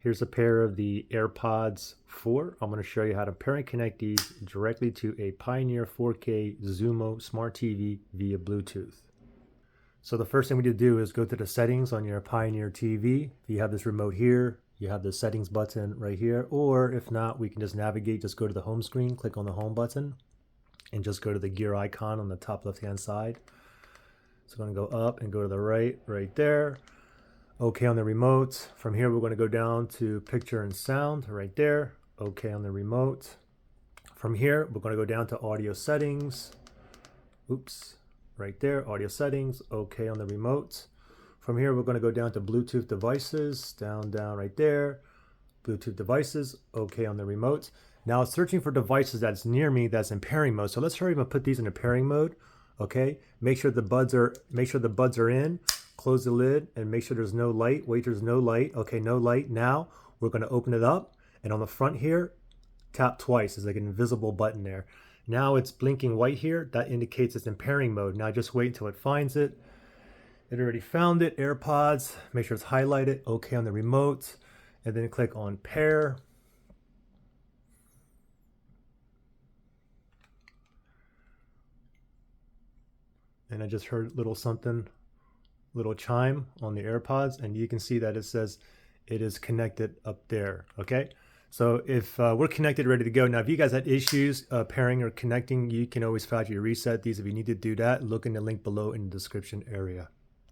Here's a pair of the AirPods 4. I'm going to show you how to pair and connect these directly to a Pioneer 4K Xumo Smart TV via Bluetooth. So the first thing we need to do is go to the settings on your Pioneer TV. If you have this remote here, you have the settings button right here, or if not, we can just navigate, just go to the home screen, click on the home button, and just go to the gear icon on the top left-hand side. So I'm going to go up and go to the right there. OK on the remote. From here, we're going to go down to picture and sound right there. OK on the remote. From here, we're going to go down to audio settings. Oops, right there, audio settings. OK on the remote. From here, we're going to go down to Bluetooth devices, down right there. Bluetooth devices, OK on the remote. Now it's searching for devices that's near me that's in pairing mode. So let's hurry up and put these in a pairing mode. OK, make sure the buds are in. Close the lid and make sure there's no light. Wait, there's no light. Okay, no light. Now we're going to open it up, and on the front here, tap twice. There's like an invisible button there. Now it's blinking white here. That indicates it's in pairing mode. Now just wait until it finds it. It already found it. AirPods. Make sure it's highlighted. Okay on the remote, and then click on pair. And I just heard a little something. Little chime on the AirPods, and you can see that it says it is connected up there. Okay, so if we're connected, ready to go. Now if you guys had issues pairing or connecting, you can always factory reset these. If you need to do that, look in the link below in the description area.